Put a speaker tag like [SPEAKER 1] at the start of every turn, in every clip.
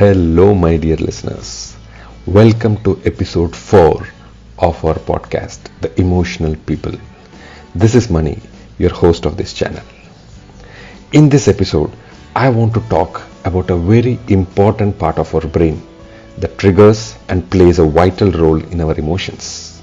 [SPEAKER 1] Hello, my dear listeners. Welcome to episode 4 of our podcast, The Emotional People. This is Mani, your host of this channel. In this episode, I want to talk about a very important part of our brain that triggers and plays a vital role in our emotions.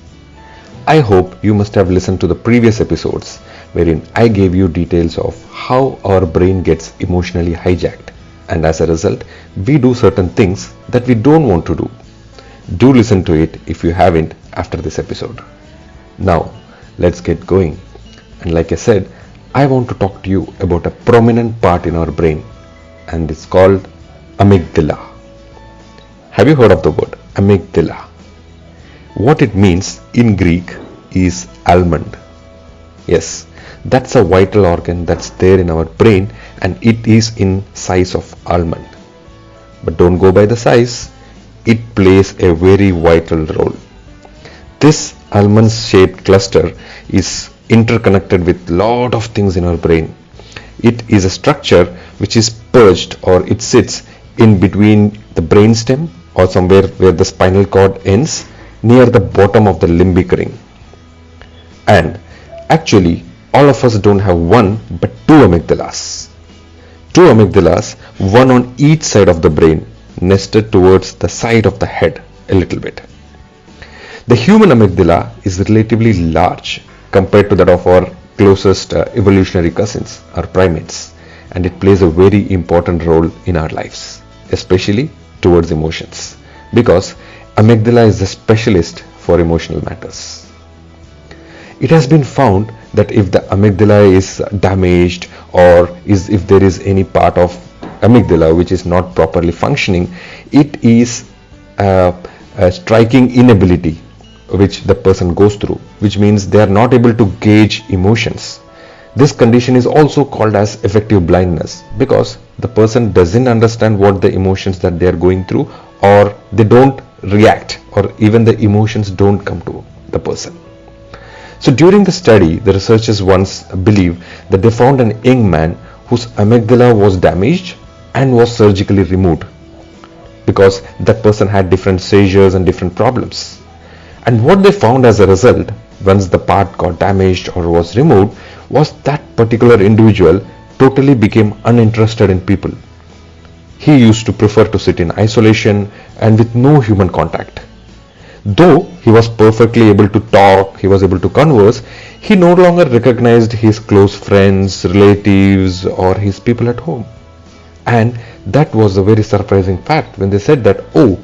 [SPEAKER 1] I hope you must have listened to the previous episodes wherein I gave you details of how our brain gets emotionally hijacked, and as a result we do certain things that we don't want to do. Do listen to it if you haven't after this episode. Now let's get going, and like I said, I want to talk to you about a prominent part in our brain, and it's called amygdala. Have you heard of the word amygdala? What it means in Greek is almond. Yes, that's a vital organ that's there in our brain, and it is in size of almond. But don't go by the size, it plays a very vital role. This almond shaped cluster is interconnected with lot of things in our brain. It is a structure which is perched, or it sits in between the brainstem or somewhere where the spinal cord ends, near the bottom of the limbic ring. And actually all of us don't have one but two amygdalas. Two amygdalas, one on each side of the brain, nested towards the side of the head a little bit. The human amygdala is relatively large compared to that of our closest evolutionary cousins, our primates, and it plays a very important role in our lives, especially towards emotions, because amygdala is the specialist for emotional matters. It has been found that if the amygdala is damaged, or if there is any part of amygdala which is not properly functioning, it is a striking inability which the person goes through, which means they are not able to gauge emotions. This condition is also called as affective blindness, because the person doesn't understand what the emotions that they are going through, or they don't react, or even the emotions don't come to the person. So during the study, the researchers once believed that they found an young man whose amygdala was damaged and was surgically removed, because that person had different seizures and different problems. And what they found as a result, once the part got damaged or was removed, was that particular individual totally became uninterested in people. He used to prefer to sit in isolation and with no human contact. Though he was perfectly able to talk, he was able to converse, he no longer recognized his close friends, relatives, or his people at home. And that was a very surprising fact when they said that, oh,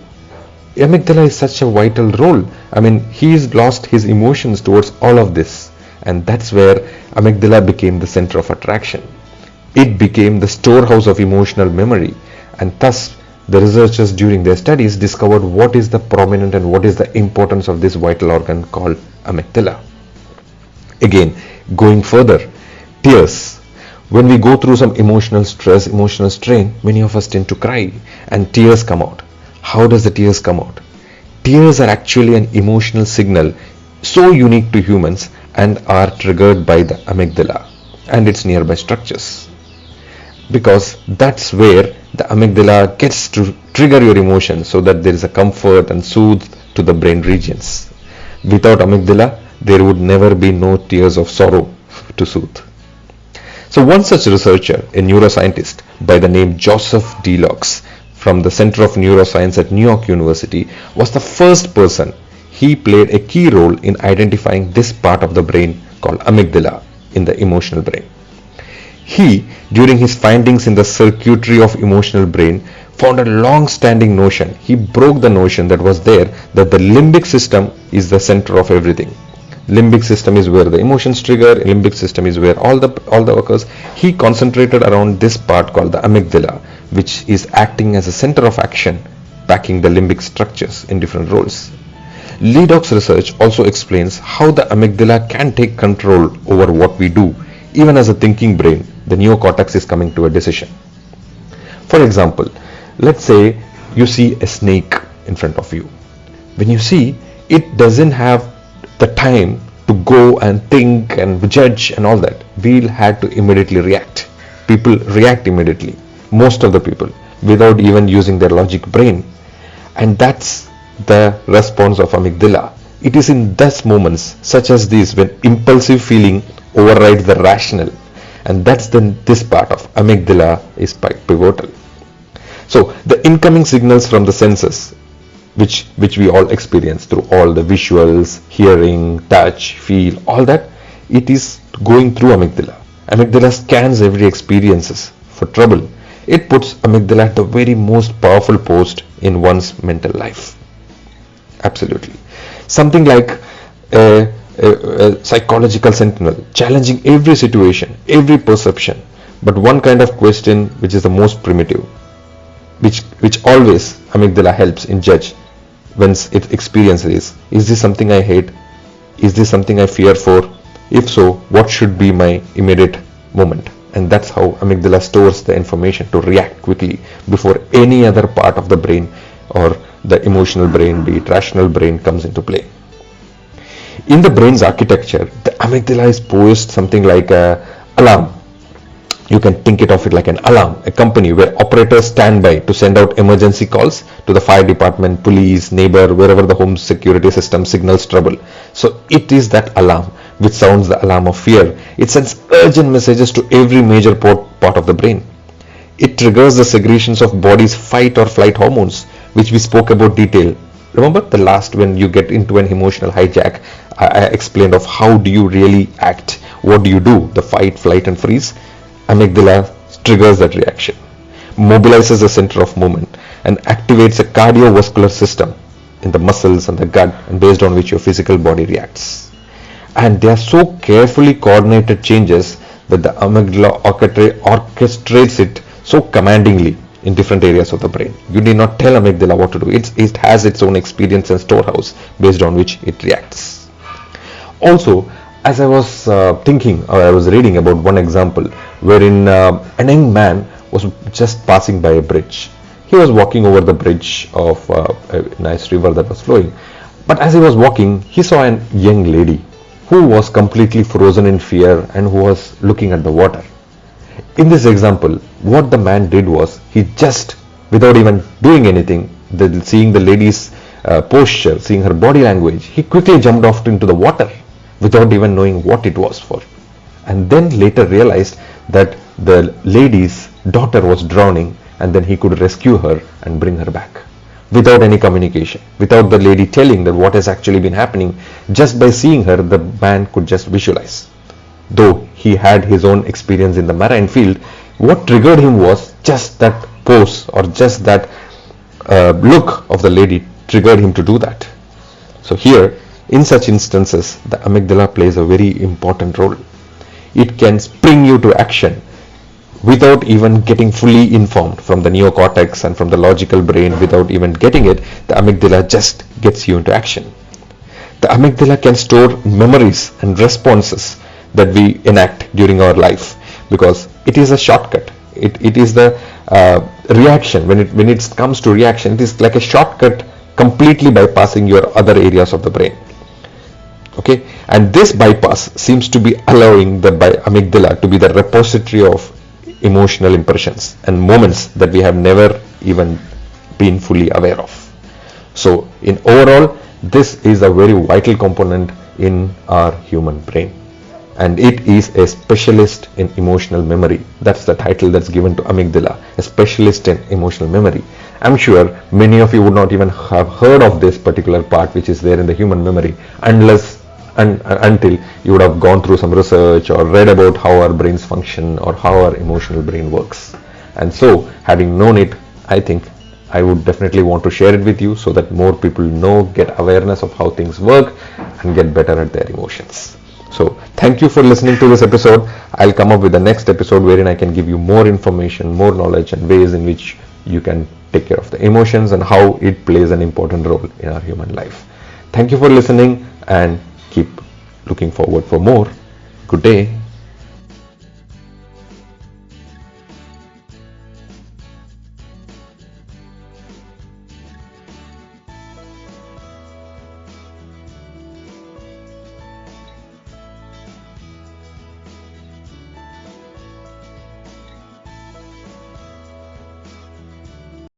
[SPEAKER 1] amygdala is such a vital role. I mean, he's lost his emotions towards all of this. And that's where amygdala became the center of attraction. It became the storehouse of emotional memory, and thus the researchers during their studies discovered what is the prominent and what is the importance of this vital organ called amygdala. Again, going further, tears. When we go through some emotional stress, emotional strain, many of us tend to cry and tears come out. How does the tears come out? Tears are actually an emotional signal so unique to humans and are triggered by the amygdala and its nearby structures, because that's where the amygdala gets to trigger your emotions so that there is a comfort and soothe to the brain regions. Without amygdala, there would never be no tears of sorrow to soothe. So one such researcher, a neuroscientist by the name Joseph Delaux from the Center of Neuroscience at New York University, was the first person. He played a key role in identifying this part of the brain called amygdala in the emotional brain. He, during his findings in the circuitry of emotional brain, found a long-standing notion. He broke the notion that was there, that the limbic system is the center of everything. Limbic system is where the emotions trigger, limbic system is where all the occurs. He concentrated around this part called the amygdala, which is acting as a center of action, packing the limbic structures in different roles. Ledoch's research also explains how the amygdala can take control over what we do. Even as a thinking brain, the neocortex is coming to a decision. For example, let's say you see a snake in front of you. When you see, it doesn't have the time to go and think and judge and all that. We'll have to immediately react. People react immediately, most of the people, without even using their logic brain. And that's the response of amygdala. It is in those moments such as these when impulsive feeling overrides the rational, and that's this part of amygdala is pivotal. So the incoming signals from the senses, which we all experience through all the visuals, hearing, touch, feel, all that, it is going through amygdala. Amygdala scans every experiences for trouble. It puts amygdala at the very most powerful post in one's mental life. Absolutely. Something like a psychological sentinel, challenging every situation, every perception. But one kind of question which is the most primitive, which always amygdala helps in judge when its experience is this something I hate? Is this something I fear for? If so, what should be my immediate moment? And that's how amygdala stores the information to react quickly before any other part of the brain or the emotional brain, be it rational brain, comes into play. In the brain's architecture, the amygdala is posed something like an alarm. You can think of it like an alarm, a company where operators stand by to send out emergency calls to the fire department, police, neighbor, wherever the home security system signals trouble. So it is that alarm which sounds the alarm of fear. It sends urgent messages to every major part of the brain. It triggers the secretions of body's fight or flight hormones, which we spoke about detail. Remember the last when you get into an emotional hijack, I explained of how do you really act, what do you do, the fight, flight and freeze. Amygdala triggers that reaction, mobilizes the center of movement and activates a cardiovascular system in the muscles and the gut, and based on which your physical body reacts. And they are so carefully coordinated changes that the amygdala orchestrates it so commandingly in different areas of the brain. You need not tell amygdala what to do. It has its own experience and storehouse based on which it reacts. Also, as I was thinking, or I was reading about one example wherein a young man was just passing by a bridge. He was walking over the bridge of a nice river that was flowing. But as he was walking, he saw a young lady who was completely frozen in fear and who was looking at the water. In this example, what the man did was, he just, without even doing anything, seeing the lady's posture, seeing her body language, he quickly jumped off into the water without even knowing what it was for. And then later realized that the lady's daughter was drowning, and then he could rescue her and bring her back without any communication, without the lady telling that what has actually been happening. Just by seeing her, the man could just visualize. Though he had his own experience in the marine field, what triggered him was just that pose or just that look of the lady triggered him to do that. So here, in such instances, the amygdala plays a very important role. It can spring you to action without even getting fully informed from the neocortex and from the logical brain. Without even getting it, the amygdala just gets you into action. The amygdala can store memories and responses that we enact during our life, because it is a shortcut. It is the reaction. When it comes to reaction, it is like a shortcut, completely bypassing your other areas of the brain. Okay, and this bypass seems to be allowing the amygdala to be the repository of emotional impressions and moments that we have never even been fully aware of. So in overall, this is a very vital component in our human brain, and it is a specialist in emotional memory. That's the title that's given to amygdala, a specialist in emotional memory. I'm sure many of you would not even have heard of this particular part which is there in the human memory until you would have gone through some research or read about how our brains function or how our emotional brain works. And so, having known it, I think I would definitely want to share it with you so that more people know, get awareness of how things work and get better at their emotions. So thank you for listening to this episode. I'll come up with the next episode wherein I can give you more information, more knowledge and ways in which you can take care of the emotions and how it plays an important role in our human life. Thank you for listening and keep looking forward for more. Good day.